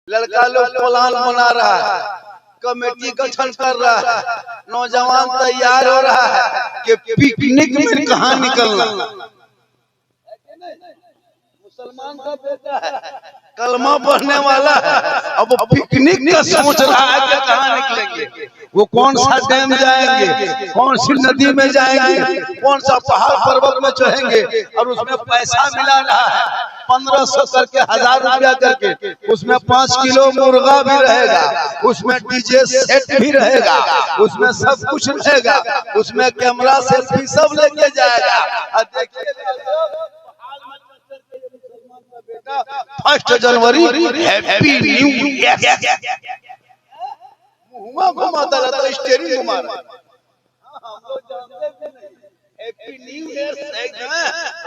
लड़का लोग प्लान बना रहा है, कमेटी गठन कर रहा है, नौजवान तैयार हो रहा है कि पिकनिक में कहाँ निकलना। मुसलमान का बेटा है, कलमा पढ़ने वाला है, अब पिकनिक का सोच रहा है कि कहाँ निकलेंगे, वो कौन सा डैम जाएंगे, कौन सी नदी में जाएंगे, कौन सा पहाड़ पर्वत में चढ़ेंगे, और उसमें पैसा मिला रहा है 1500 करके 1000 रुपया करके, उसमें 5 किलो मुर्गा भी रहेगा, उसमें डीजे सेट भी रहेगा, उसमें सब कुछ रहेगा, उसमें कैमरा सेल्फी सब लेके जाएगा। और देखिएगा 1 जनवरी हैप्पी न्यू ईयर घुमाता रहता है, स्टीयरिंग घुमा रहा है। हैप्पी न्यू ईयर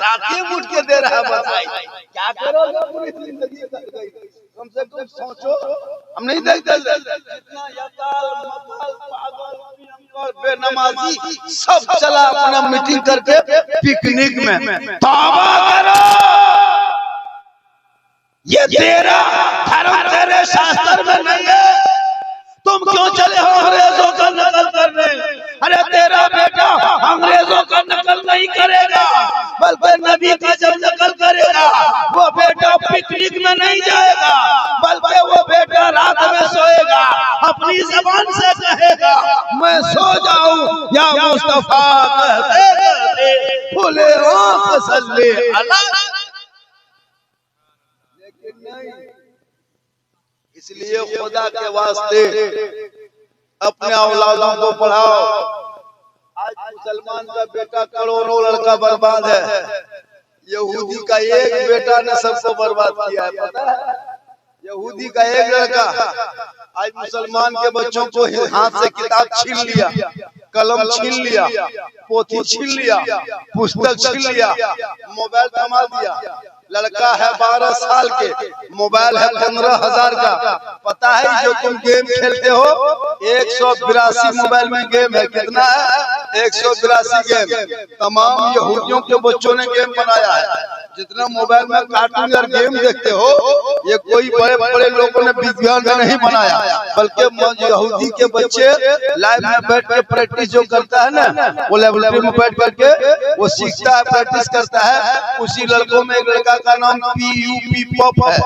रात में उठ के दे रहा है बधाई। क्या करोगे पूरी जिंदगी कम से कम सोचो। हम नहीं देखते इतना यकाल मकाल पागल प्रियंकर बेनमाजी सब चला अपना मीटिंग करके पिकनिक में। तौबा करो, ये तेरा धर्म तेरे शास्त्र में नहीं है, तुम क्यों चले हो अंग्रेजों का नकल करने। अरे तेरा बेटा अंग्रेजों का नकल नहीं करेगा, बल्कि नबी का जब नकल करेगा वो बेटा पिकनिक में नहीं जाएगा, बल्कि वो बेटा रात में सोएगा, अपनी जबान से कहेगा मैं सो जाऊं या मुस्तफा कहते कहते फूले आंख सल्ले अला। इसलिए खुदा के वास्ते अपने औलादों को पढ़ाओ। आज मुसलमान का बेटा करोड़ों लड़का बर्बाद है, यहूदी का एक बेटा ने सबको बर्बाद किया है, पता है? यहूदी का एक लड़का आज मुसलमान के बच्चों को हाथ से किताब छीन लिया, कलम छीन लिया, पोथी छीन लिया, पुस्तक छीन लिया, मोबाइल थमा दिया। लड़का है 12 साल के, मोबाइल है 15,000 का। पता है जो तुम गेम खेलते हो 182 मोबाइल में गेम है, कितना है 182 गेम। तमाम यहूदियों के बच्चों ने गेम बनाया है। जितना मोबाइल में कार्टून और गेम देखते हो ये कोई बड़े बड़े लोगों ने विज्ञान में नहीं बनाया, बल्कि यहूदी के बच्चे लाइव में बैठ के प्रैक्टिस जो करता है ना, वो लेबोरेटरी में बैठ करके वो सीखता है, प्रैक्टिस करता है। उसी लड़कों में एक लड़का का नाम PUP पप है।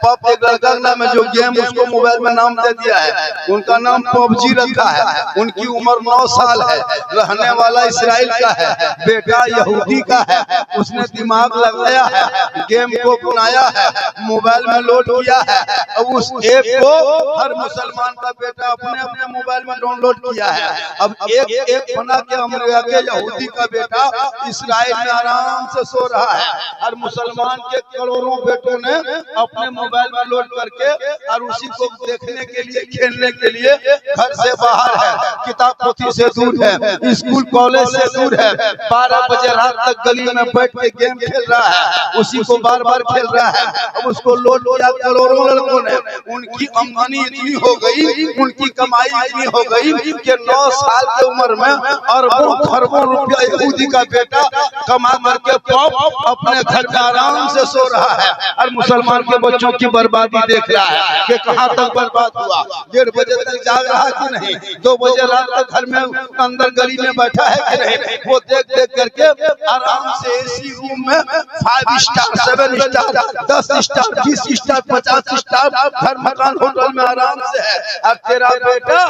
पप एक लड़का का नाम है जो गेम उसको मोबाइल में नाम दे दिया है, उनका नाम PUBG रखा है। उनकी उम्र 9 साल है, रहने वाला इसराइल का है, बेटा यहूदी का है। उसने दिमाग लगाया है, गेम को बनाया है, मोबाइल में लोड किया है, अब उस ऐप को हर मुसलमान का बेटा अपने अपने मोबाइल में डाउनलोड किया है। अब एक ऐप बना के अमेरिका के यहूदी का बेटा इसराइल में आराम से सो रहा है, हर मुसलमान के करोड़ों बेटों ने अपने मोबाइल में लोड करके और उसी को देखने के लिए खेलने के लिए घर से बाहर है, किताब पोथी से दूर है, स्कूल कॉलेज से दूर है, 12 बजे रात तक गली में बैठ के गेम खेल रहा है, उसी को बार बार खेल रहा है। अब उसको लोड किया करोड़ों लड़कों ने, उनकी आमदनी इतनी हो गई, उनकी कमाई इतनी हो गई कि 9 साल की उम्र में अरबों खरबों रुपया यहूदी का बेटा कमा करके पॉप अपने घर में आराम से सो रहा है और मुसलमान के बच्चों की बर्बादी देख रहा है कि कहां तक बर्बाद हुआ। 1:30 बजे तक जाग रहा कि नहीं, 2 बजे रात तक घर में अंदर गली में बैठा है कि नहीं, वो देख देख करके आराम से एसी रूम में 5 star 7 star 10 star 20 star 50 star घर मकान होटल में आराम से है। और तेरा बेटा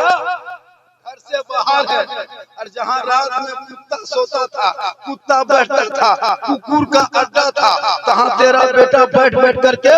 घर से बाहर है, और जहाँ रात में कुत्ता सोता था, कुत्ता बैठता था, कुकुर का अड्डा था, तहाँ तेरा बेटा बैठ बैठ करके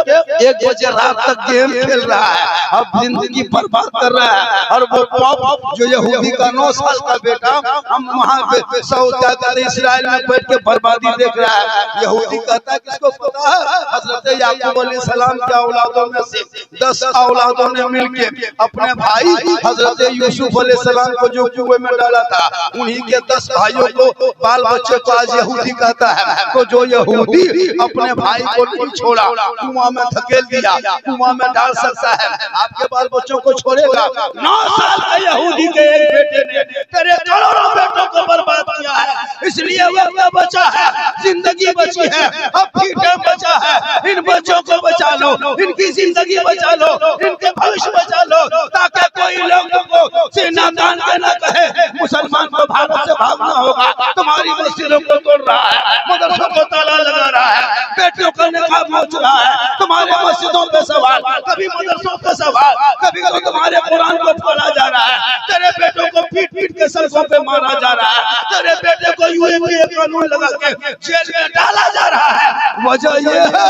1 बजे रात तक गेम खेल रहा है, अब जिंदगी बर्बाद कर रहा है। और वो पॉप जो यहूदी का 9 साल का बेटा हम वहाँ पे सऊदी इसराइल में बैठ के बर्बादी देख रहा है। यहूदी कहता है किसको पता है, हजरत याकूब अलैहिस्सलाम के औलादों में से 10 औलादों ने मिलके अपने भाई हजरत यूसुफ अलैहिस्सलाम को जो कुएं में डाला था, उन्हीं के 10 भाइयों को बाल बच्चे को आज यहूदी कहता है। तो जो यहूदी अपने भाई को नहीं छोड़ा, कुआं में धकेल दिया, कुआं में डाल सकता है। आपके बाल बच्चों को छोड़ेगा। 9 साल के यहूदी के एक बेटे ने तेरे करोड़ों बेटों को बर्बाद किया है, इसलिए वक्त बचा है, जिंदगी बची है, अब भी टाइम बचा है, इन बच्चों को बचा लो, इनकी जिंदगी बचा लो, इनके भविष्य बचा लो, ताकि कोई लोगों को सीना तान के न कहे मुसलमान को भारत से भागना होगा। तुम्हारी मस्जिदों को तोड़ रहा है, मदरसों को ताला लगा रहा है, बेटियों का निकाब नोच रहा है, तुम्हारे मस्जिदों पे सवाल, कभी मदरसों पे सवाल, कभी कभी तुम्हारे कुरान को फाड़ा जा रहा है, तेरे बेटों को पीट पीट के सड़कों पे मारा जा रहा है, तेरे बेटे को यूएपीए कानून लगा के जेल में डाला जा रहा है। वजह यह है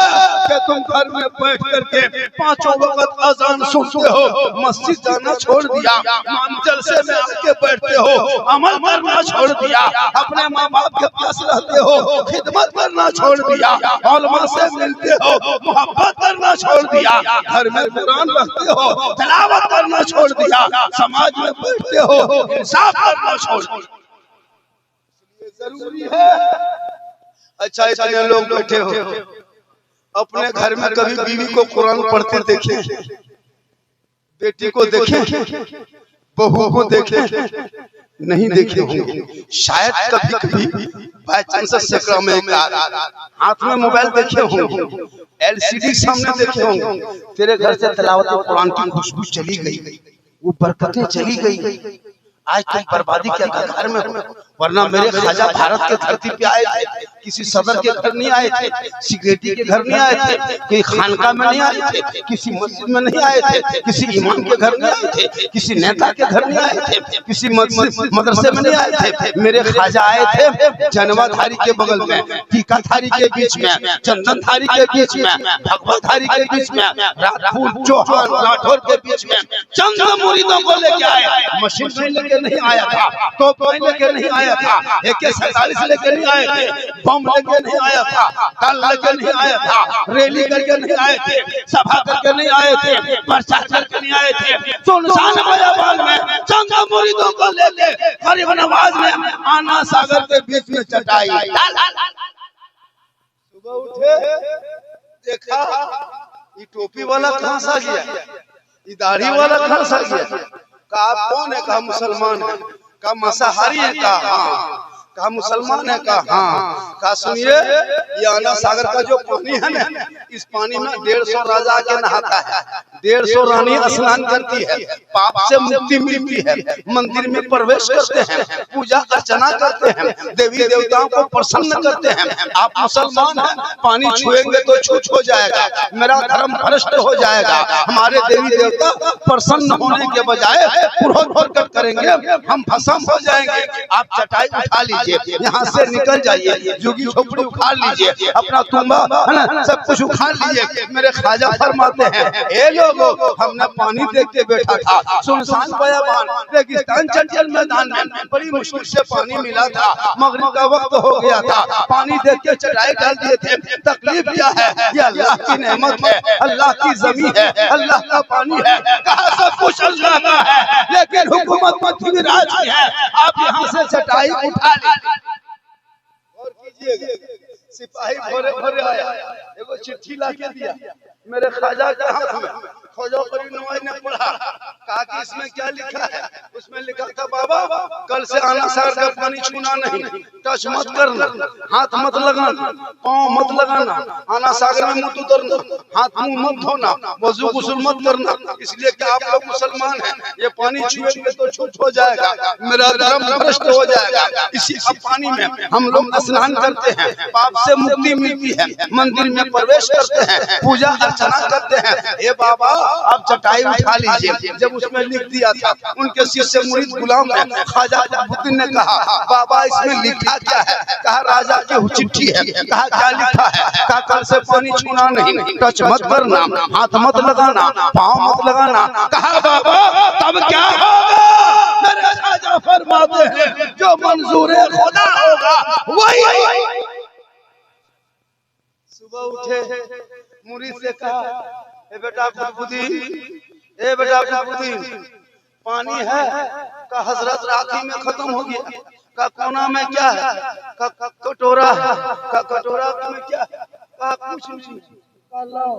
कि तुम घर में बैठ करके 5 वक्त अजान सुनते हो, मस्जिद जाना छोड़ दिया, जलसे में आके बैठते हो, अमल करना छोड़ दिया, अपने माँ बाप के पास रहते हो, खिदमत करना छोड़ दिया, औलमा से मिलते हो, मोहब्बत करना छोड़ दिया, घर में कुरान रखते हो, तिलावत करना छोड़ दिया, समाज में बैठते हो, इंसाफ करना छोड़ दिया। जरूरी है। अच्छा, इतने लोग बैठे हो, अपने घर में कभी बीवी को कुरान पढ़ते देखे, बेटी को देखे, बहू को देखे? नहीं देखे होंगे। शायद कभी कभी बाय चांस सकरा में हाथ में मोबाइल देखे होंगे, एलसीडी सामने देखे होंगे। तेरे घर से तिलावत कुरान की खुशबू चली गई, वो बरकतें चली गई, आज तुम बर्बादी के घर में हो। वरना मेरे ख्वाजा भारत के धरती पे आए थे, किसी सदर के घर नहीं आए थे, सिक्योरिटी के घर नहीं आए थे, कोई खानका में नहीं आए थे, किसी मस्जिद में नहीं आए थे, किसी इमाम के घर नहीं आए थे, किसी नेता के घर नहीं आए थे, किसी मदरसे में नहीं आए थे। मेरे ख्वाजा आए थे जनवाधारी के बगल में, टीका थारी के बीच में, चंदन थारी के बीच में, भगवा थारी के बीच में, राजपूत चौहान राठौर के बीच में चंद मुरीदों को लेके आए। मशीन लेके नहीं आया था, तो लेके नहीं आया था, AK-47 लेके नहीं आए थे, बम लेके नहीं आया था, कल लेके नहीं आया था, रैली करके नहीं आए थे, सभा करके नहीं आए थे, प्रचार करके नहीं आए थे। सुनसान बयाबान में चंद मुरीदों को लेके गरीब नवाज में आना सागर के बीच में चटाई। सुबह उठे, देखा ये टोपी वाला कहां से आ गया, ये दाढ़ी वाला कहां से आ गया? कहा कौन है? कहा मुसलमान है। कहा मांसाहारी है? कहा हाँ। कहा मुसलमान है? कहा हाँ। कहा सुनिए, ये आना सागर का जो पानी है ना, इस पानी में 150 राजा के नहाता है, 150 रानी स्नान करती है, पाप से मुक्ति मिलती है, मंदिर में प्रवेश करते हैं, पूजा अर्चना करते हैं, देवी देवताओं को प्रसन्न करते हैं। आप मुसलमान हैं, पानी छुएंगे तो छूछ हो जाएगा, मेरा धर्म भ्रष्ट हो जाएगा, हमारे देवी देवता प्रसन्न होने के बजाय क्रोध प्रकट करेंगे, हम भस्म हो जाएंगे। आप चटाई उठा लीजिए, यहाँ से निकल जाइए, झुग्गी झोपड़ी उखाड़ लीजिए, अपना तुम्बा है ना सब कुछ उखाड़ लीजिए। मेरे ख्वाजा फरमाते हैं, ए लोगों, हमने पानी देख के बैठा था, सुनसान बयाबान रेगिस्तान चंचल मैदान में, बड़ी मुश्किल से पानी मिला था, मगरिब का वक्त हो गया था, पानी देख के चटाई डाल दिए थे। तकलीफ क्या है? ये अल्लाह की नेमत है, अल्लाह की जमीन है, अल्लाह का पानी है, कहा सब कुछ अल्लाह का है, लेकिन हुकूमत पृथ्वी राज की है। आप यहाँ से चटाई उठा लीजिए। और कीजिएगा, सिपाही भोरे भोरे आया, एगो चिट्ठी लाके दिया मेरे ख्वाजा के हाथ में। ख्वाजा करीम नवाज ने पढ़ा, कहा कि इसमें क्या लिखा है? उसमें लिखा था, बाबा कल से आना सागर का पानी छूना नहीं, टच मत करना, हाथ मत लगाना, पाँव मत लगाना, आना सागर में मत उतरना, हाथ मुंह मत धोना, वजू गुस्ल मत करना, इसलिए कि आप लोग मुसलमान हैं, ये पानी छुएंगे तो छूछ हो जाएगा, मेरा धर्म भ्रष्ट हो जाएगा। इसी पानी में हम लोग स्नान करते हैं, पाप से मुक्ति मिलती है, मंदिर में प्रवेश करते हैं, पूजा अर्चना करते हैं। ये बाबा आप चटाई उठा लीजिए। जब उसमें लिख दिया था, उनके शिष्य मुरीद गुलाम ने ख्वाजा अलाउद्दीन ने कहा, बाबा इसमें लिखा क्या है? कहा राजा की चिट्ठी है। कहा क्या लिखा है? कहा कल से पानी छूना नहीं, टच मत करना, हाथ मत लगाना, पाँव मत लगाना। कहा बाबा तब क्या होगा? मेरे ख्वाजा फरमाते हैं, जो मंजूर खुदा होगा वही। सुबह उठे, मुरीद से कहा, ए बेटा खुदबुद्दीन, ए बेटा खुदबुद्दीन, पानी है? का हजरत राखी में खत्म हो गया। का कोना में क्या है? का कटोरा है। का कटोरा में क्या है? का कुछ नहीं। का लाओ।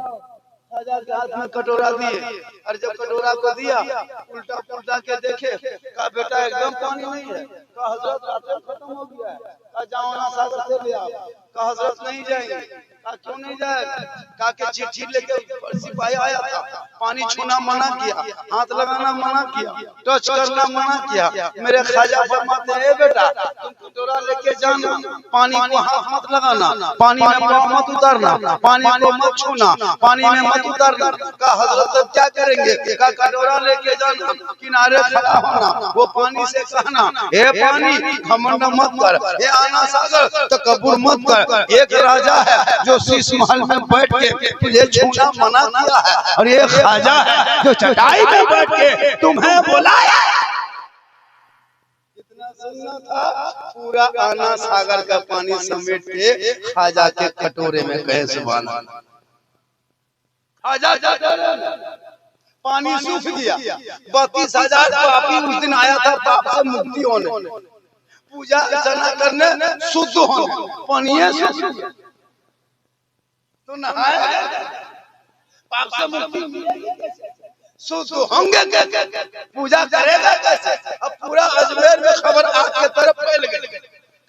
खाजा के हाथ में कटोरा दिए और जब कटोरा को दिया उल्टा पुल्टा के देखे, कहा बेटा एकदम पानी नहीं है। कहा हजरत रात खत्म हो गया है। कहा जाओ ना सागर से ले आओ। कहा हजरत नहीं जाएंगे। कहा क्यों नहीं जाएगा? कहा के चिट्ठी लेके सिपाही आया था, पानी छूना मना किया, हाथ लगाना मना किया, टच करना मना किया। मेरे खाजा फरमाते हैं बेटा तुम कटोरा लेके जाना, पानी को हाथ मत लगाना, पानी में पाँव मत उतारना, पानी को मत छूना, पानी में मत उतारना। कहा हजरत अब क्या करेंगे? कहा कटोरा लेके जाना, किनारे खड़ा होना, वो पानी से कहना हे पानी घमंड मत कर, हे आना सागर तकब्बुर मत कर। एक राजा है जो शीश महल में बैठ के तुझे छूना मना किया है, और ये खाजा है जो चटाई पे बैठ के तुम्हें बुलाया। इतना सुनना था, पूरा आना सागर का पानी समेट के खाजा के कटोरे में कहे सुभान अल्लाह। खाजा पानी सूख गया। 32,000 पापी उस दिन आया था पाप से मुक्ति होने, पूजा अर्चना करने, शुद्ध होने, पानी शुद्ध तो नहाए पाप से मुक्ति शुद्ध होंगे कैसे? पूजा करेगा कैसे? अब पूरा अजमेर में खबर आपके तरफ फैल गई।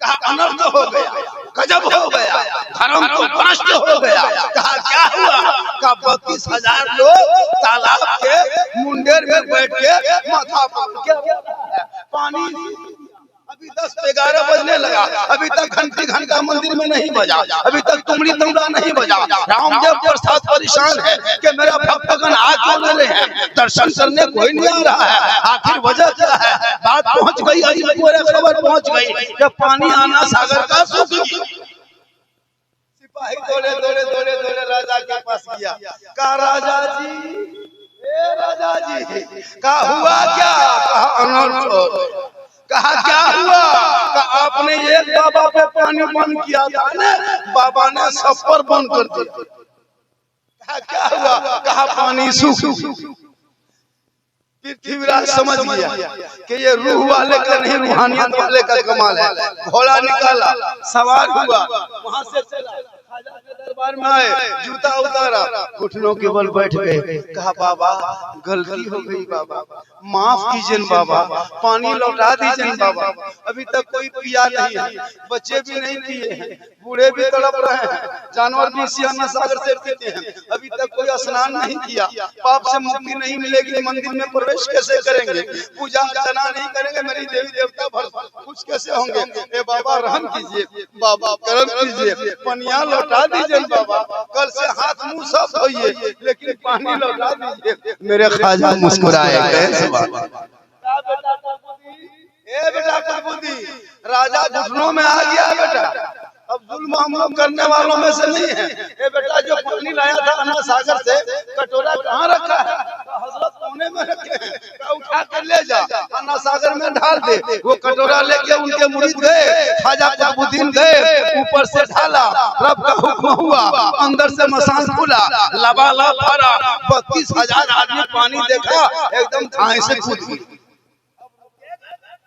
कहा अनर्थ हो गया, गजब हो गया, धर्म तो भ्रष्ट हो गया। कहा क्या हुआ? कहा 32,000 लोग तालाब के मुंडेर में बैठ के माथा पकड़ के पानी। अभी 10-11 बजने लगा, अभी तक घंटा मंदिर में नहीं बजा, अभी तक तुमड़ी तमड़ा नहीं बजा। रामदेव प्रसाद परेशान है कि मेरा भक्तगण आ क्यों नहीं रहे हैं, दर्शन करने कोई नहीं आ रहा है, आखिर वजह क्या है? बात पहुंच गई, खबर पहुंच गई कि पानी आना सागर का सूख गया। सिपाही दौड़े राजा के पास गया। कहा राजा जी, ए राजा जी, कहा हुआ क्या? कहा अनर्थ। कहा क्या हुआ? कहा आपने एक बाबा पे पानी बंद किया था ना, बाबा ने सब पर बंद कर दिया। कहा क्या हुआ? कहा पानी सूख। पृथ्वीराज समझ गया कि ये रूह वाले का नहीं, रूहानियत वाले का कमाल है। घोड़ा निकाला, सवार हुआ, वहां से चला, खाजा के दरबार में आए, जूता उतारा, घुटनों के बल बैठ गए। कहा बाबा गलती हो गई बाबा, माफ कीजिए बाबा, पानी लौटा दीजिए बाबा। अभी तक कोई पिया नहीं है, बच्चे भी नहीं पिए हैं, बूढ़े भी तड़प रहे हैं, जानवर भी सियाना सागर से पीते हैं, अभी तक कोई स्नान नहीं किया। पाप से मुक्ति नहीं मिलेगी, मंदिर में प्रवेश कैसे करेंगे, पूजा अर्चना नहीं करेंगे, मेरी देवी देवता भर कुछ कैसे होंगे? ए बाबा रहम कीजिए, बाबा करम कीजिए, पनिया लौटा दीजिए बाबा, कल से हाथ मुंह सब धोइए, लेकिन पानी लौटा दीजिए। मेरे खाजा मुस्कुराए। बेटा कुलबुद्धि, राजा घुटनों में आ गया बेटा, अब जुल्म हम लोग करने वालों में से नहीं है। ए बेटा जो पानी लाया था अन्ना सागर से, कटोरा कहाँ रखा है? हजरत कोने में रखे हैं, उठा कर ले जा, अन्ना सागर में ढाल दे। वो कटोरा लेके उनके मुरीद गए, खाजा कुतुबुद्दीन गए, ऊपर से ढाला, रब का हुक्म हुआ, अंदर से मसान खुला, लबालब भरा, 32,000 आदमी पानी देखा, एकदम ठाई से कूद गए।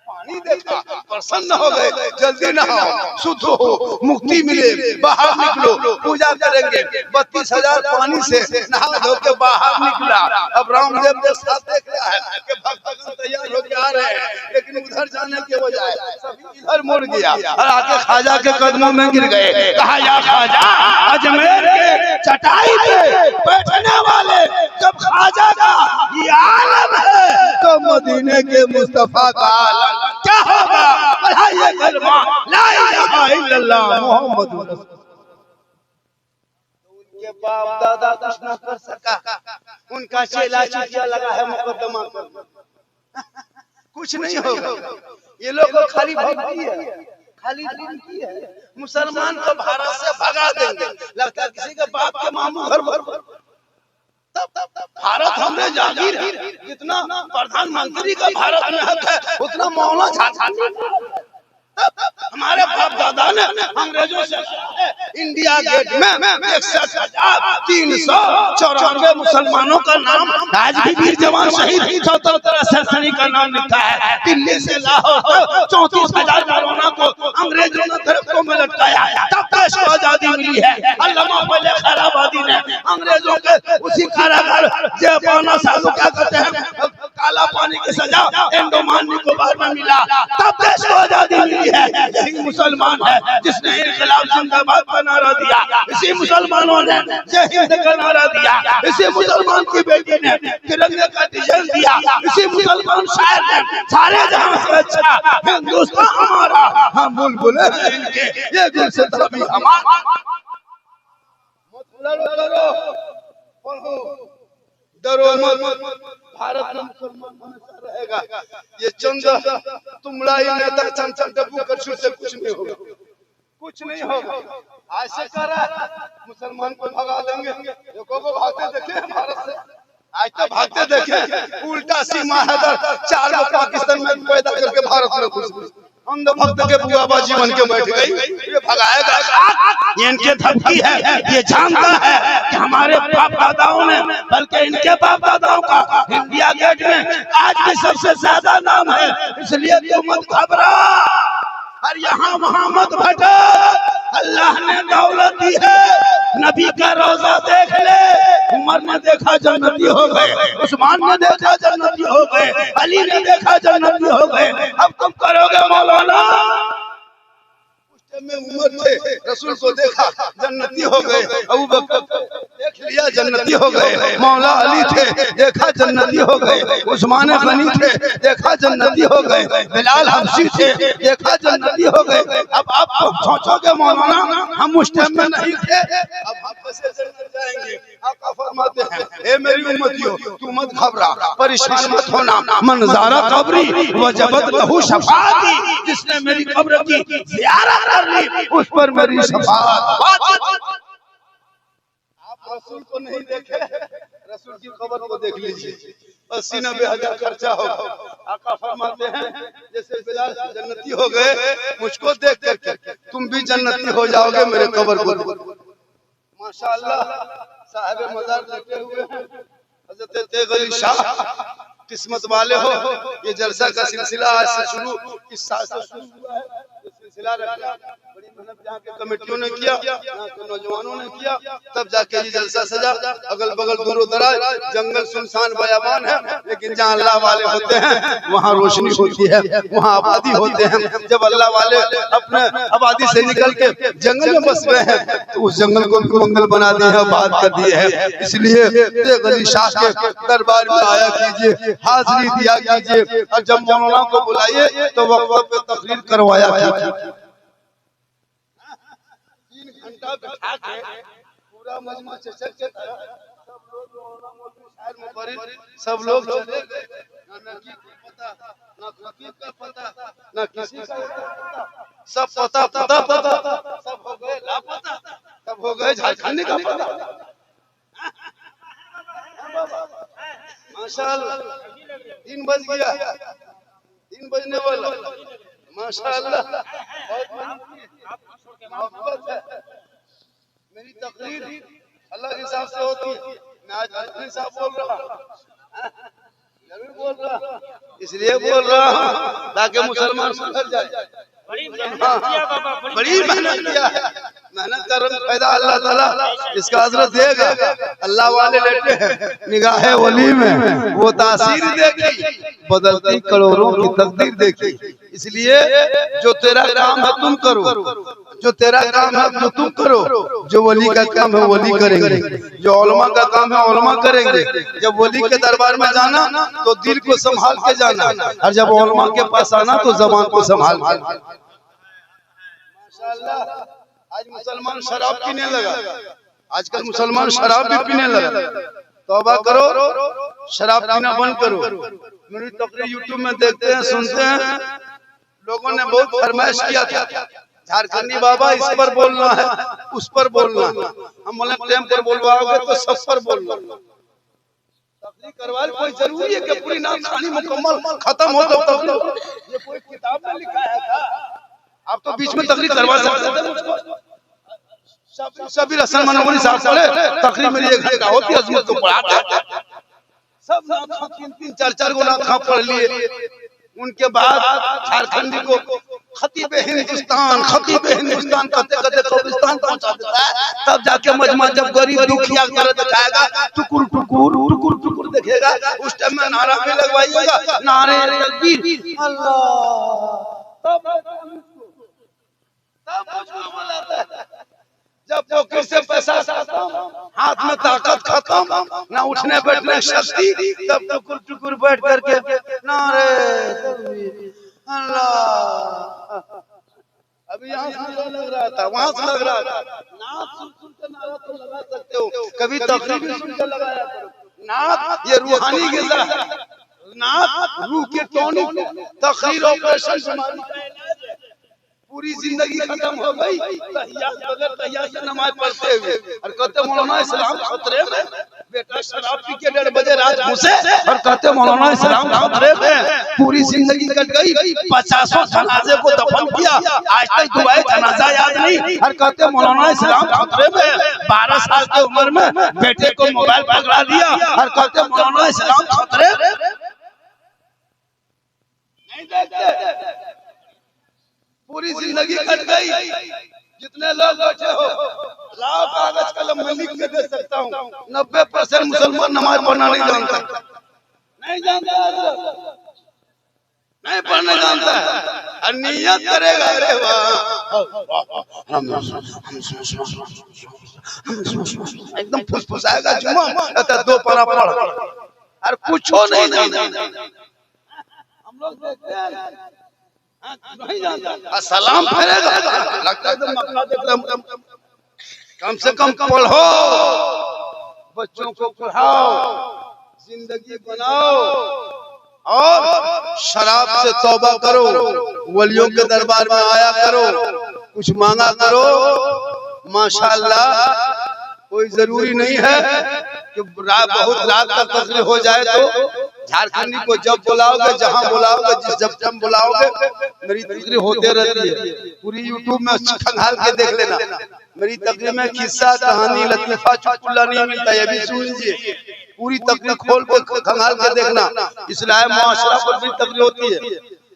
पानी देखा, प्रसन्न हो गए, जल्दी नहाओ, शुद्ध हो, मुक्ति मिले, बाहर निकलो, पूजा करेंगे। 32,000 पानी से नहा धो के बाहर निकला। अब रामदेव के साथ देख रहा है कि भक्तगण तैयार होके आ रहे हैं, लेकिन उधर जाने के बजाय सभी इधर मुड़ गया और आके खाजा के कदमों में गिर गए। कहा या खाजा, अजमेर के चटाई पे बैठने वाले जब खाजा का ये आलम है, तो मदीने के मुस्तफा का आलम क्या होगा? पढ़ाइए कलमा ला इलाहा इल्लल्लाह मुहम्मद। उनके बाप दादा कुछ न कर सका, उनका चेला चुटिया लगा है मुकदमा कर, कुछ नहीं होगा। ये लोग खाली भक्ति है, खाली दिन की है। मुसलमान को भारत से भगा देंगे, लगता किसी के बाप के मामू घर भर। भारत हमने जागीर है, जितना प्रधानमंत्री का भारत में हक है उतना मौला हमारे बाप दादा ने अंग्रेजों से इंडिया गेट में 61,394 मुसलमानों का नाम आज भी वीर जवान शहीद स्वतंत्रता सेनानी का नाम लिखा है। दिल्ली से लाहौर तक 34,000 मौलाना को अंग्रेजों ने धरतों में लटकाया, तब देश को आजादी मिली है। अल्लामा पहले खैराबादी ने अंग्रेजों के उसी कारागार जेपाना साधु क्या कहते हैं काला पानी की सजा अंडमान निकोबार में मिला, तब देश को आजादी मिली है। यही मुसलमान है जिसने इनकलाब जिंदाबाद का नारा दिया, इसी मुसलमानों ने जय हिंद का नारा दिया, इसी मुसलमान की बेटी ने तिरंगे का डिजाइन दिया, इसी मुसलमान शायर ने सारे जहां से अच्छा हिंदुस्तान हमारा, हम बुलबुलें इनके ये गुलशन भी हमारा। डरो मत, भारत में मुसलमान हमेशा रहेगा। ये चंद तुमड़ा ही नेता चंचल डब्बू करछू से कुछ नहीं होगा, कुछ नहीं होगा। ऐसे कर मुसलमान को भगा देंगे, देखो को भागते देखे भारत से, आज तो भागते देखे। उल्टा सीमा हैदर 4 लोग पाकिस्तान में पैदा करके भारत में घुस गए, अंध भक्त के बुआबाजी बन के बैठ गई। ये भगाएगा, ये इनके धमकी है। ये जानता है कि हमारे बाप दादाओं ने, बल्कि इनके बाप दादाओं का इंडिया गेट में आज भी सबसे ज्यादा नाम है, इसलिए तू मत घबरा और यहाँ वहाँ मत भटक। अल्लाह ने दौलत दी है, नबी का रोजा देख ले, उमर ने देखा जन्नती हो गए, उस्मान ने देखा जन्नती हो गए, अली ने देखा जन्नती हो गए। अब तुम करोगे मौलाना? में उमर थे, रसूल को देखा जन्नती हो गए, अबू बकर देख लिया जन्नती हो गए, मौला अली थे देखा जन्नती हो गए, उस्मान गनी थे देखा जन्नती हो गए, बिलाल हबशी थे देखा जन्नती हो गए। अब आप सोचोगे मौलाना हम उस टाइम में नहीं थे, अब आप कैसे जन्नत जाएंगे? आका फरमाते हैं ए मेरी उम्मतियों तू मत घबरा, परेशान मत होना, मनज़ारा कब्री वजबत लहू शफाअती, जिसने मेरी कब्र की ज़ियारत उस पर मेरी शफाअत। आप रसूल को नहीं देखे, रसूल की कब्र को देख लीजिए, 80-90 हजार खर्चा होगा। आका फरमाते हैं जैसे बिलाल जन्नती हो गए, मुझको देख करके तुम भी जन्नती हो जाओगे मेरे कब्र को। माशाअल्लाह साहिब मज़ार लेटे हुए हैं हज़रत तेग़ अली शाह, किस्मत वाले हो। ये जलसा का सिलसिला आज से शुरू, इस साल से शुरू हुआ है। सिलसिला रखा, बड़ी मेहनत यहाँ के कमेटियों ने किया, यहाँ के नौजवानों ने किया, तब जाके ये जलसा सजा। अगल बगल दूरों दराज जंगल सुनसान बयाबान है, लेकिन जहाँ अल्लाह वाले होते हैं वहाँ रोशनी होती है, वहाँ आबादी होते हैं। जब अल्लाह वाले अपने आबादी से निकल के जंगल में बस गए हैं तो उस जंगल को भी मंगल बना दिए हैं, बात कर दिए हैं। इसलिए तेग़ अली शाह के दरबार में आया कीजिए, हाजिरी दिया कीजिए, और जब मौलाना को बुलाइए तो वक्त पे तकरीर करवाया कीजिए। 3 घंटा बैठा के पूरा मजमा चर्चा के सब लोग चले गए, ना नकीब का पता, ना खतीब का पता, ना किसी का पता, सब पता सब हो गए लापता, सब हो गए झारखंड का पता। माशाअल्लाह 3 बज गया, 3 बजने वाला। माशाअल्लाह बहुत मोहब्बत है। मेरी तकरीर अल्लाह के हिसाब से होती है, मैं आज अपने हिसाब बोल रहा हूँ, जरूर बोल रहा हूँ, इसलिए बोल रहा हूँ ताकि मुसलमान सुधर जाए। बड़ी मेहनत किया, मेहनत का रंग पैदा अल्लाह ताला इसका अजरत देगा। अल्लाह वाले लेटे हैं निगाहे वली में, वो तासीर देखी बदलती करोड़ों की तकदीर देखी। इसलिए जो तेरा काम है तुम करो, जो तेरा काम है जो तुम करो, जो वली का काम है वली करेंगे, जो उलमा का काम है उलमा करेंगे। जब वली के दरबार में जाना तो दिल को संभाल के जाना, और जब उलमा के पास आना तो ज़बान को संभाल के। माशाअल्लाह आज मुसलमान शराब पीने लगा, आजकल मुसलमान शराब भी पीने लगा। तौबा करो, शराब पीना बंद करो। मेरी तकरीर यूट्यूब में देखते हैं, सुनते हैं, लोगों ने बहुत फरमाइश किया था झारखंडी बाबा इस पर बोलना है, उस पर बोलना। हम बोले टाइम पर बोलवाओगे तो सब पर बोलना। तकरीर करवा कोई जरूरी है कि पूरी नाम कहानी मुकम्मल खत्म हो तब तक? ये कोई किताब में लिखा है था? आप तो बीच में तकरीर करवा सकते थे मुझको। सभी रसन मनोमनी साहब पढ़े, तकरीर मेरी 1 घंटा होती है, अजमत को पढ़ाते सब नाथ 3-3 4-4 गो नाथ पढ़ लिए। उनके बाद झारखंडी को खतीब हिंदुस्तान कहते कहते कब्रिस्तान पहुंचा देता है। तब जाके मजमा जब गरीब दुखिया कर दिखाएगा, टुकुर टुकुर टुकुर टुकुर देखेगा, उस टाइम में नारा भी लगवाइएगा, नारे तकबीर अल्लाह। तब मुझको बुलाता है। जब पॉकेट से पैसा हाथ में ताकत खत्म, ना उठने बैठने शक्ति, तब टुकुर टुकुर बैठ करके नारे अल्लाह। अभी यहाँ से लग रहा था, वहां से लग रहा था। नाथ सुन के नारा तो लगा सकते हो, कभी तकरीर भी सुन के लगाया करो। नाथ ये रूहानी ग़िज़ा है, नाथ रूह के टॉनिक, तकरीर ऑपरेशन बीमारी का इलाज है। पूरी जिंदगी खत्म हो गई तहियात बगैर तहियात से नमाज पढ़ते हुए, और कहते मौलाना इस्लाम खतरे में। बेटा शराब पी के 1:30 बजे रात घुसे और कहते मौलाना इस्लाम खतरे में। पूरी जिंदगी कट गई, 50 जनाजे को दफन किया, आज तक दुआए जनाजा याद नहीं, और कहते मौलाना इस्लाम खतरे में। 12 साल की उम्र में बेटे को मोबाइल पकड़ा दिया और कहते मौलाना इस्लाम खतरे में। नहीं देखते, पूरी जिंदगी कट गई। जितने लोग बैठे हो, लाओ कागज कलम में लिख के दे सकता हूँ। 90% मुसलमान नमाज पढ़ना नहीं जानता, नहीं पढ़ने जानता है। और नियत करेगा, अरे वाह एकदम फुसफुसाएगा, जुम्मा 2 पारा पढ़ और कुछ नहीं जानता। हम लोग देखते हैं नहीं जानता, सलाम फेरेगा, लगता है मक्का देख रहा। कम से कम पढ़ो, बच्चों को पढ़ाओ, जिंदगी बनाओ, और शराब से तौबा करो, वलियों के दरबार में आया करो, कुछ मांगा करो। माशाअल्लाह, कोई जरूरी नहीं है कि बहुत रात तक तकरीर हो जाए। तो झारखंडी को जब बुलाओगे, जहां बुलाओगे, जब बुलाओगे, मेरी तकरीर होते रहती है। पूरी यूट्यूब में खंगाल के देख लेना, मेरी तकरीर में किस्सा कहानी लतीफा चुटकुला नहीं मिलता, ये भी सुन लीजिए। पूरी तकरीर खोल के खंगाल के देखना, इस्लाम मुआशरा पर भी तकरीर होती है।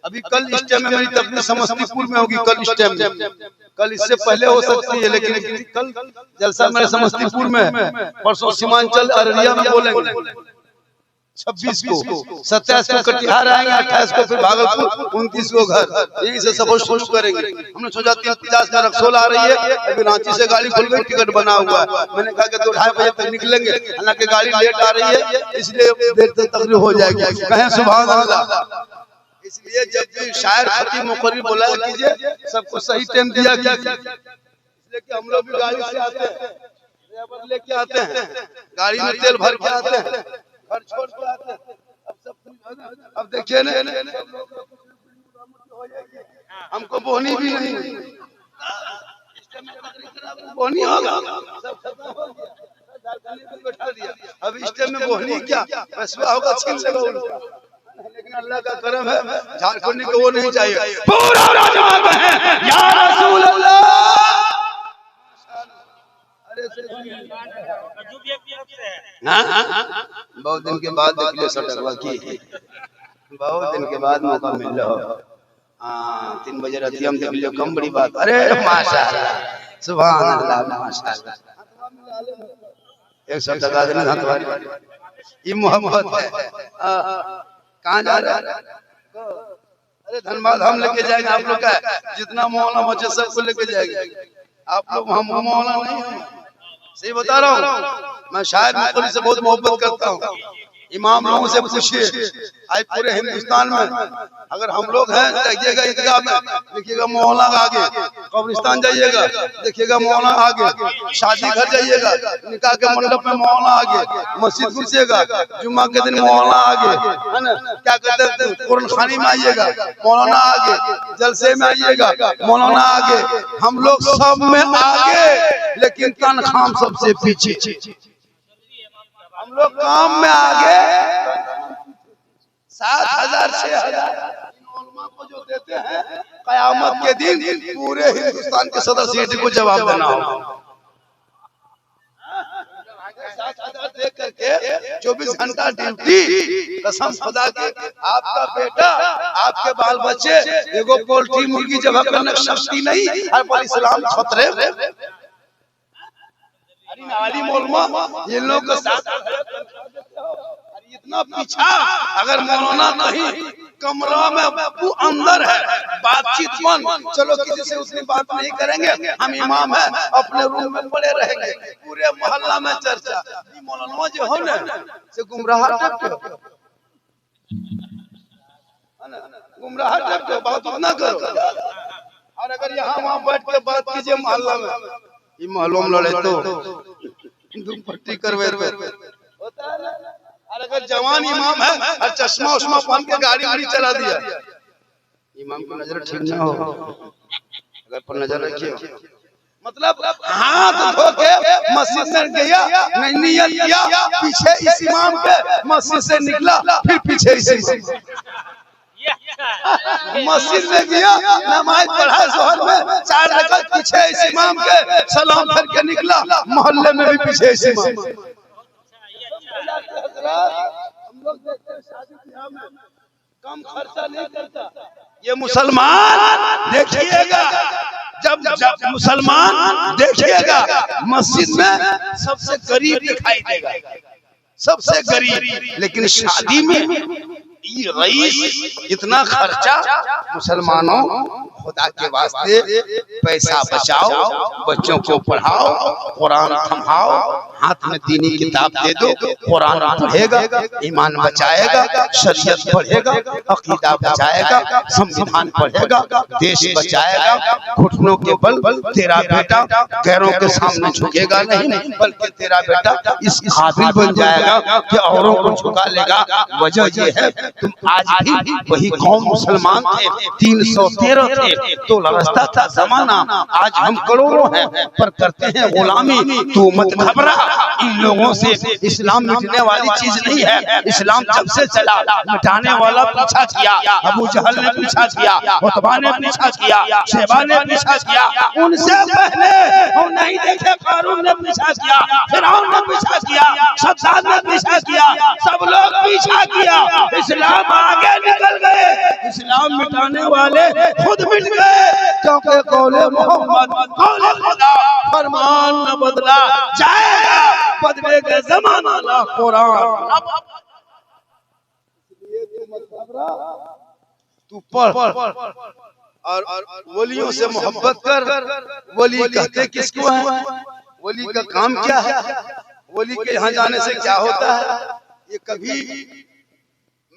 अभी कल इस टाइम में मेरी तकरीर समस्तीपुर में होगी, कल इस टाइम में, कल इससे पहले हो सकती है, लेकिन कल जलसा मेरे समस्तीपुर में, परसों सीमांचल अररिया में बोलेंगे, 26 को, 27 को कटिहार आएंगे, 28 को फिर भागलपुर, 29 को घर, यहीं से सब शुरू करेंगे। हमने सोचा 3:50 में रक्सौल आ रही है, अभी रांची से गाड़ी खुल गई, टिकट बना हुआ है। मैंने कहा कि 2-2:30 बजे तक निकलेंगे, हालांकि गाड़ी लेट आ रही है, इसलिए देर तक तकरीर हो जाएगी। कहें सुभान अल्लाह। इसलिए जब भी शायर खतीब मुकर्रिर बोला कीजिए, सबको सही टाइम दिया कीजिए। इसलिए कि हम लोग भी गाड़ी से आते हैं, ड्राइवर लेके आते हैं, गाड़ी में तेल भर के आते हैं, घर छोड़ के आते हैं। अब देखिए ना, हमको बोहनी भी नहीं, बोहनी होगा, बैठा दिया। अब इस टाइम में बोहनी क्या फैसला होगा, छीन लेगा उनका। लेकिन अल्लाह का करम है, झारखंडी को वो नहीं चाहिए, पूरा राजमार्ग है या रसूल अल्लाह। बहुत दिन के बाद देख लो सटकवा की, बहुत दिन के बाद मौका मिल रहा। 3 बजे रात हम देख लो, कम बड़ी बात। अरे माशाअल्लाह, सुभान अल्लाह, माशाअल्लाह। 100 टका देना तुम्हारी, ये मोहब्बत है। कहाँ जा रहे हैं? अरे धनबाद हम लेके जाएंगे, आप लोग का जितना मोहल्ला बचे सबको लेके जाएंगे। आप लोग हम मोहल्ला नहीं, सही बता रहा हूँ। मैं शायद मुकर्रिर से बहुत मोहब्बत करता हूँ। इमाम लोगों से पूछिए, आज पूरे हिंदुस्तान में अगर हम लोग हैं, जाइएगा ईदगाह में, देखिएगा मोहल्ला आगे, कब्रिस्तान जाइएगा, देखिएगा मोहल्ला आगे, शादी घर जाइएगा, निकाह के मंडप में मोहल्ला आगे, मस्जिद घुसिएगा, जुम्मा के दिन मोहल्ला आगे, है ना, क्या कहते हैं, कुरान खानी में आइएगा, मौलाना आगे, जलसे में आइएगा, मौलाना आगे। हम लोग सब में आगे, लेकिन तनख्वाह सबसे पीछे। हम लोग काम में आगे, 7,000 6,000 को जो देते हैं, कयामत के दिन पूरे हिंदुस्तान के सदर सीट को जवाब देना होगा। 7,000 दे करके 24 घंटा ड्यूटी, कसम खुदा की आपका बेटा आपके बाल बच्चे एगो पोल्ट्री मुर्गी जगह करने की शक्ति नहीं। हर पर इस्लाम खतरे नाली मोलमा ये लोग के साथ इतना पीछा। अगर मौलाना कहीं कमरा में अंदर है बातचीत बंद, चलो किसी से उसने बात नहीं करेंगे, हम इमाम है अपने रूम में पड़े रहेंगे, पूरे मोहल्ला में चर्चा। मौलाना जो हो ना से गुमराह बात ना करो। और अगर यहाँ वहाँ बैठ के बात कीजिए मोहल्ला में, ये मालूम लड़े तो दुपट्टी करवे होता है ना। और अगर जवान इमाम है और चश्मा उश्मा पहन के गाड़ी वाड़ी चला दिया, इमाम की नजर ठीक ना हो, अगर पर नजर रखिए। मतलब हाथ धो के मस्जिद में गया, नियत किया पीछे इस इमाम के, मस्जिद से निकला फिर पीछे इसी मस्जिद में गया, नमाज पढ़ा जोहर में 4 रकात पीछे इस इमाम के, सलाम करके निकला, मोहल्ले में भी पीछे इस इमाम। हम लोग देखते हैं शादी ब्याह में कम खर्चा नहीं करता। ये मुसलमान देखिएगा, जब मुसलमान देखिएगा मस्जिद में सबसे गरीब दिखाई देगा, सबसे गरीब। लेकिन शादी में ये रईस इतना खर्चा। मुसलमानों खुदा के वास्ते पैसा बचाओ, बच्चों को पढ़ाओ, कुरान थमाओ, हाथ में दीनी किताब दे दो, कुरान पढ़ेगा, ईमान बचाएगा, शरीयत पढ़ेगा, अकीदा बचाएगा, संविधान पढ़ेगा, देश बचाएगा। घुटनों के बल तेरा बेटा गैरों के सामने झुकेगा नहीं, बल्कि तेरा बेटा इस काबिल बन जाएगा कि औरों को झुका लेगा। वजह ये है तुम आज भी वही कौम मुसलमान थे, 313 थे तो लड़ता था जमाना। आज हम करोड़ों हैं पर करते हैं गुलामी। तू मत घबरा, इन लोगों से इस्लाम मिटने वाली चीज नहीं है। इस्लाम जब से चला मिटाने वाला पीछा किया, अबू जहल ने पीछा किया, उतबा ने पीछा किया, शेबा ने पीछा किया, उनसे पहले हम नहीं देखे कारून ने पीछा किया, फिरौन ने पीछा किया, सद्दाद ने पीछा किया, सब लोग पीछा किया। इस्लाम आगे निकल गए, इस्लाम मिटाने वाले खुद मिट गए, क्योंकि कौले मोहम्मद कौले खुदा, फरमान न बदला जाएगा, बदलेगा ज़माना ना कुरान। तू पढ़ और वलियों से मोहब्बत कर। वली कहते किसको है? वली का काम क्या है? वली के यहाँ जाने से क्या होता है? ये कभी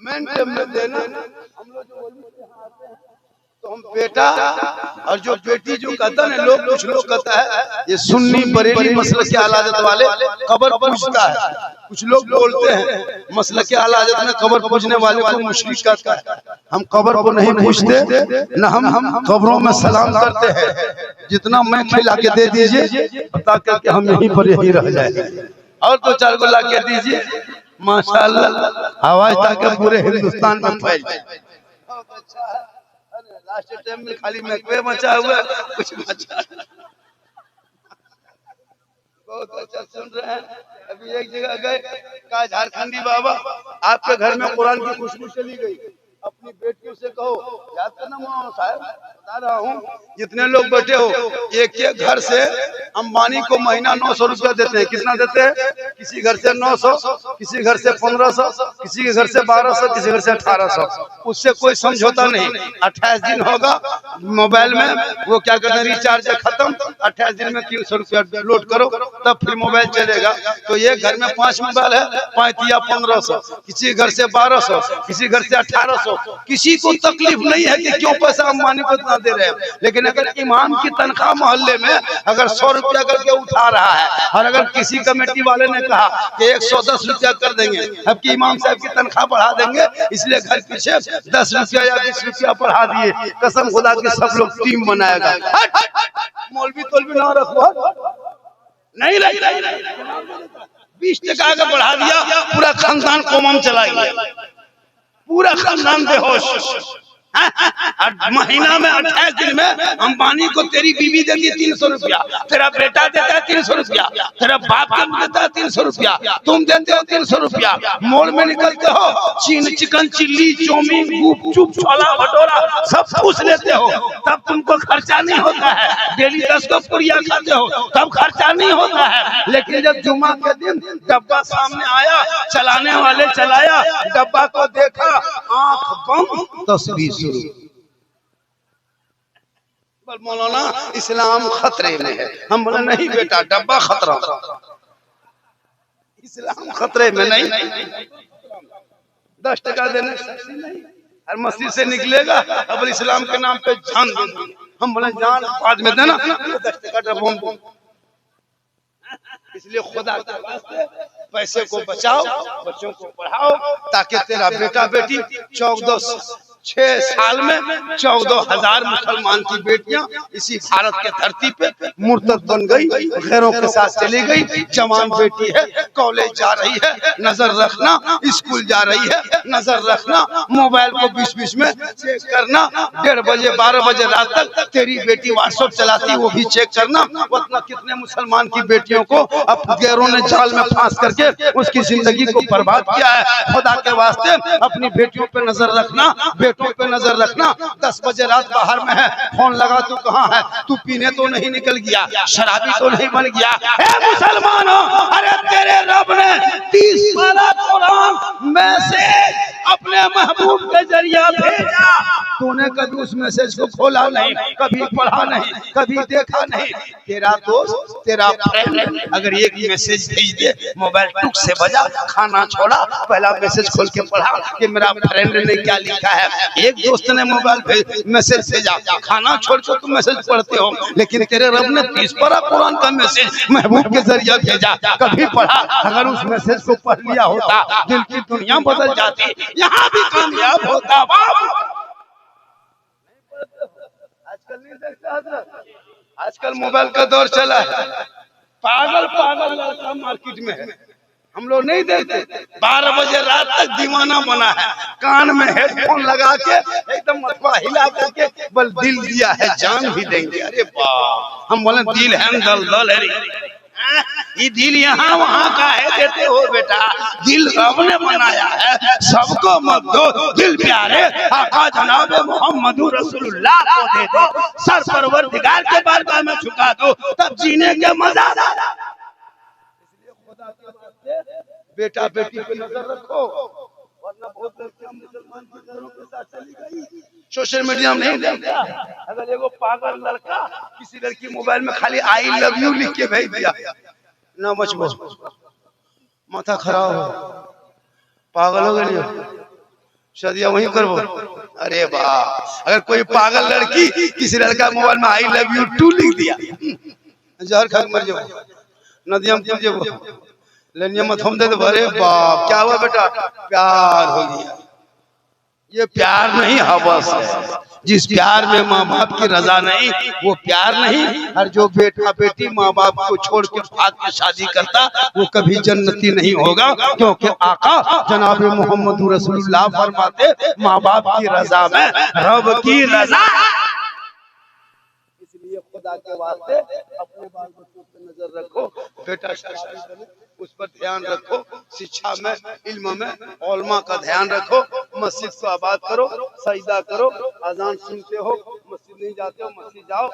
मेंटेन में देना। हम लोग जो वली के यहाँ आते हैं तो हम बेटा और जो बेटी जो कहता है लोग, कुछ लोग कहता है ये सुन्नी बरेली मसलक के आलाजत वाले कब्र पूजता है। कुछ लोग बोलते हैं मसलक के आलाजत में कब्र पूजने वाले को मुशरिक कहता है। हम कब्र को नहीं पूजते, न हम कब्रों में सलाम करते हैं। जितना मैं खिला के दे दीजिए, बता करके हम यहीं पर यही रह जाए, और 2-4 गो ला के दीजिए, माशाअल्लाह आवाज ताकि पूरे हिंदुस्तान में फैल जाए। लास्ट टाइम में खाली मैकवे मचा हुआ, कुछ मचा। बहुत अच्छा सुन रहे हैं। अभी एक जगह गए, कहा झारखंडी बाबा आपके घर में कुरान की खुशबू चली गई, अपनी बेटियों से कहो, याद करना मौलाना साहब, बता रहा हूँ जितने लोग बैठे हो, एक घर से अंबानी को महीना 900 रुपया देते हैं। कितना देते हैं? किसी घर से 900, किसी घर से 1500, किसी के घर से 1200, किसी घर से 1800। उससे कोई समझौता नहीं। 28 दिन होगा मोबाइल में, वो क्या कहते हैं, रिचार्ज खत्म, 28 दिन में 300 रुपया लोड करो, तब फिर मोबाइल चलेगा। तो एक घर में 5 मोबाइल है, 5 या 1500, किसी घर से 1200, किसी घर से 1800। किसी को तकलीफ नहीं है कि क्यों पैसा अंबानी को इतना दे रहे हैं। लेकिन अगर इमाम की तनख्वाह मोहल्ले में अगर 100 रुपया करके उठा रहा है, और अगर किसी कमेटी वाले ने कहा कि 110 रुपया कर देंगे, अब की इमाम साहब की तनख्वाह बढ़ा देंगे, इसलिए घर पीछे 10 रुपया या 20 रुपया बढ़ा दिए, कसम खुदा की सब लोग टीम बनाएगा। मौलवी तोलवी ना रखो, नहीं 20 टका का बढ़ा दिया, पूरा खानदान कोमम चला गया, पूरा खानदान बेहोश। महीना में 28 दिन में अंबानी को तेरी बीवी देती है 300 रुपया, तेरा बेटा देता है 300 रुपया, तेरा बाप देता है 300 रुपया, तुम देते हो 300 रुपया। मोड़ में निकलते हो, चिकन चिल्ली, चाउमीन, गुपचुप, छोला भटूरा सब पूछ लेते हो, तब तुमको खर्चा नहीं होता है। डेली 10 को पुड़िया खाते हो, तब खर्चा नहीं होता है। लेकिन जब जुम्मा के दिन डब्बा सामने आया, चलाने वाले चलाया, डब्बा को देखा, आंख बंद, तस्वीर शुरू। मौलाना इस्लाम खतरे में है। हम बोले नहीं बेटा, डब्बा खतरा, इस्लाम खतरे में नहीं। 10 टका देने हर मस्जिद से निकलेगा, अब इस्लाम के नाम पे जान दे। हम बोले जान बाद में देना, 10 टका डब्बा। इसलिए खुदा के वास्ते पैसे को बचाओ, बच्चों को पढ़ाओ, ताकि तेरा बेटा बेटी 6 साल में 14,000 मुसलमान की बेटियां इसी भारत के धरती पे मुर्तद बन गई, घरों के साथ चली गई। जवान बेटी है, कॉलेज जा रही है, नजर रखना, स्कूल जा रही है, नजर रखना, मोबाइल को बीच में चेक करना, 1:30 बजे 12 बजे रात तक तेरी बेटी व्हाट्सएप चलाती, वो भी चेक करना। वरना कितने मुसलमान की बेटियों को अब गैरों ने जाल में फांस करके उसकी जिंदगी को बर्बाद किया है। खुदा के वास्ते अपनी बेटियों पे नजर रखना, बेटों पे नजर रखना। 10 बजे रात बाहर में है, फोन लगा, तू कहाँ है? तू पीने तो नहीं निकल गया, शराबी तो नहीं बन गया? मुसलमानों, अरे तेरे रब ने 30 पारा कुरान मैसेज अपने महबूब के जरिया भेजा, तूने कभी उस मैसेज को खोला नहीं, कभी पढ़ा नहीं, कभी देखा नहीं। तेरा दोस्त, तेरा फ्रेंड अगर एक मैसेज भेज दे, मोबाइल टुक से बजा, खाना छोड़ा, पहला मैसेज खोल के पढ़ा कि मेरा फ्रेंड ने क्या लिखा है। एक दोस्त ने मोबाइल मैसेज भेजा, खाना छोड़ के तुम मैसेज पढ़ते हो, लेकिन तेरे रब ने 30 पारा कुरान का मैसेज महबूब के जरिया भेजा, कभी पढ़ा? अगर उस मैसेज को पढ़ लिया होता, दिल की दुनिया बदल जाती, यहाँ भी कामयाब होता। आजकल नहीं देखता हजरत, आजकल मोबाइल का दौर चला है, पागल पागल लड़का मार्केट में है, हम लोग नहीं देखते। 12 बजे रात तक दीवाना बना है, कान में हेडफोन लगा के एकदम मथुआ हिला करके बल दिल दिया है, जान भी देंगे। अरे बाप, हम बोले दिल है दल दल है, ये दिल यहाँ वहाँ का है, देते हो बेटा, दिल रब ने बनाया है, सबको मत दो, दिल प्यारे आका जनाब मोहम्मद रसूलुल्लाह को दे दो, सर परवरदिगार के बारगाह में झुका दो, तब जीने के मजा। बेटा बेटी पे नजर रखो, वरना बहुत लड़कियां मुसलमान के घरों के साथ चली गई। सोशल मीडिया में नहीं देखता, अगर एगो पागल लड़का किसी लड़की मोबाइल में खाली आई लव यू लिख के भेज दिया, ना बचबो, माथा खराब हो, पागल हो गए, शादिया वहीं करबो। अरे वाह, अगर कोई पागल लड़की किसी लड़का मोबाइल में आई लव यू 2 लिख दिया, जहर खा मर जाओ, नदिया में कूद जाओ, लेनिया मत हम दे दो। अरे बाप, क्या हुआ बेटा? प्यार हो गया। ये प्यार नहीं, हवस है। जिस प्यार में माँ बाप की रजा नहीं, वो प्यार नहीं। और जो बेटा बेटी माँ बाप को छोड़ के भाग के शादी करता, वो कभी जन्नती नहीं होगा, क्योंकि आका जनाब मोहम्मद रसूलुल्लाह फरमाते, माँ बाप की रजा में रब की रजा। इसलिए खुदा के वास्ते अपने बाल बच्चों पे नजर रखो, बेटा शादी उस पर ध्यान रखो, शिक्षा में, इल्म में, उलमा का ध्यान रखो, मस्जिद को आबाद करो, सजदा करो, अजान सुनते हो, मस्जिद नहीं जाते हो, मस्जिद जाओ।